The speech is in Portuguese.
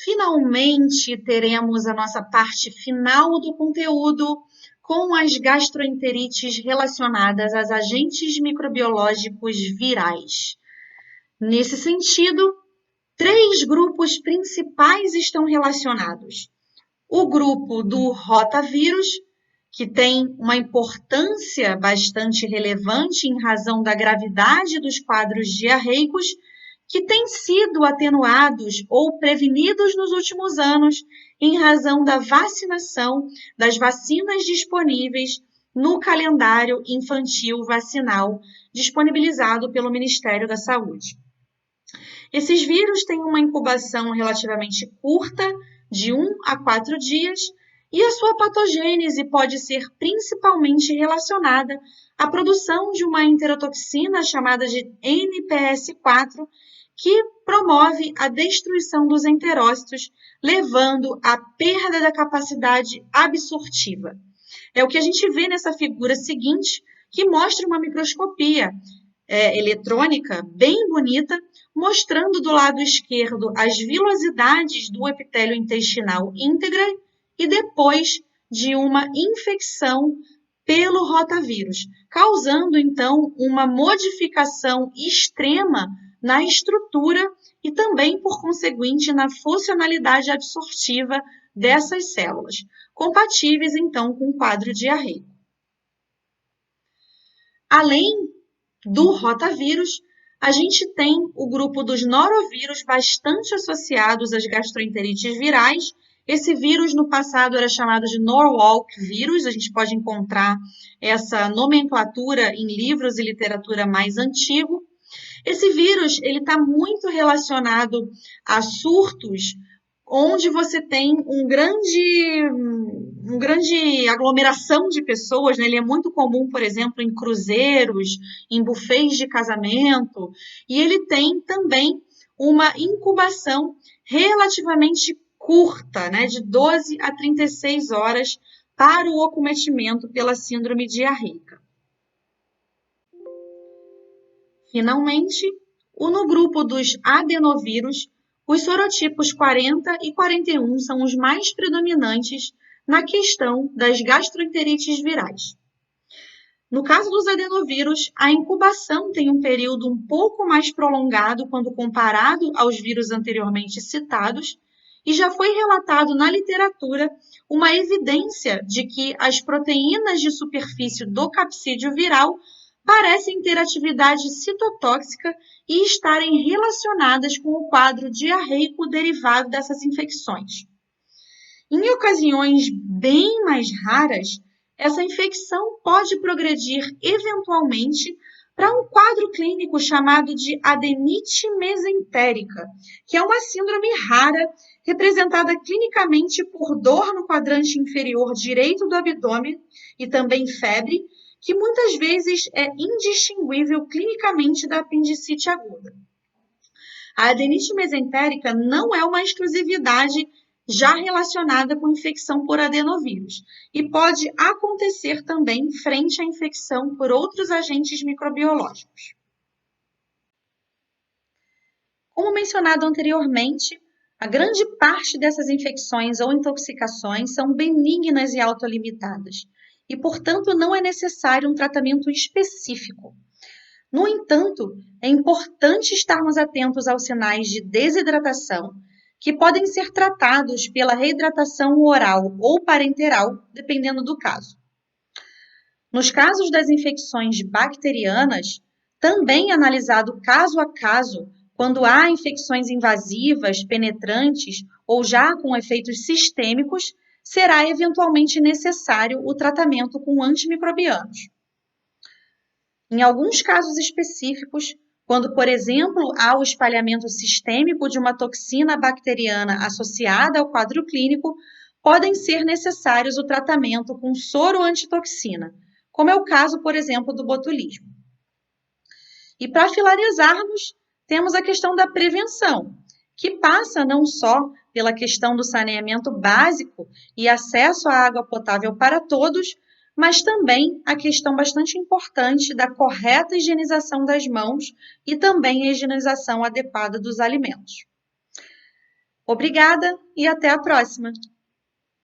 Finalmente teremos a nossa parte final do conteúdo com as gastroenterites relacionadas aos agentes microbiológicos virais. Nesse sentido, 3 grupos principais estão relacionados. O grupo do rotavírus, que tem uma importância bastante relevante em razão da gravidade dos quadros diarreicos, que têm sido atenuados ou prevenidos nos últimos anos em razão da vacinação das vacinas disponíveis no calendário infantil vacinal disponibilizado pelo Ministério da Saúde. Esses vírus têm uma incubação relativamente curta, de 1 a 4 dias, e a sua patogênese pode ser principalmente relacionada à produção de uma enterotoxina chamada de NPS4, que promove a destruição dos enterócitos, levando à perda da capacidade absortiva. É o que a gente vê nessa figura seguinte, que mostra uma microscopia eletrônica bem bonita, mostrando do lado esquerdo as vilosidades do epitélio intestinal íntegra e depois de uma infecção pelo rotavírus, causando então uma modificação extrema na estrutura e também, por conseguinte, na funcionalidade absortiva dessas células, compatíveis então com o quadro diarreico. Além do rotavírus, a gente tem o grupo dos norovírus bastante associados às gastroenterites virais. Esse vírus no passado era chamado de Norwalk vírus, a gente pode encontrar essa nomenclatura em livros e literatura mais antigo. Esse vírus está muito relacionado a surtos onde você tem uma grande aglomeração de pessoas, né? Ele é muito comum, por exemplo, em cruzeiros, em buffets de casamento, e ele tem também uma incubação relativamente curta, né? De 12 a 36 horas para o acometimento pela síndrome diarreica. Finalmente, no grupo dos adenovírus, os sorotipos 40 e 41 são os mais predominantes na questão das gastroenterites virais. No caso dos adenovírus, a incubação tem um período um pouco mais prolongado quando comparado aos vírus anteriormente citados, e já foi relatado na literatura uma evidência de que as proteínas de superfície do capsídeo viral parecem ter atividade citotóxica e estarem relacionadas com o quadro diarreico derivado dessas infecções. Em ocasiões bem mais raras, essa infecção pode progredir eventualmente para um quadro clínico chamado de adenite mesentérica, que é uma síndrome rara representada clinicamente por dor no quadrante inferior direito do abdômen e também febre, que muitas vezes é indistinguível clinicamente da apendicite aguda. A adenite mesentérica não é uma exclusividade já relacionada com infecção por adenovírus e pode acontecer também frente à infecção por outros agentes microbiológicos. Como mencionado anteriormente, a grande parte dessas infecções ou intoxicações são benignas e autolimitadas, e, portanto, não é necessário um tratamento específico. No entanto, é importante estarmos atentos aos sinais de desidratação, que podem ser tratados pela reidratação oral ou parenteral, dependendo do caso. Nos casos das infecções bacterianas, também analisado caso a caso, quando há infecções invasivas, penetrantes ou já com efeitos sistêmicos, será eventualmente necessário o tratamento com antimicrobianos. Em alguns casos específicos, quando, por exemplo, há o espalhamento sistêmico de uma toxina bacteriana associada ao quadro clínico, podem ser necessários o tratamento com soro antitoxina, como é o caso, por exemplo, do botulismo. E para finalizarmos, temos a questão da prevenção, que passa não só pela questão do saneamento básico e acesso à água potável para todos, mas também a questão bastante importante da correta higienização das mãos e também a higienização adequada dos alimentos. Obrigada e até a próxima!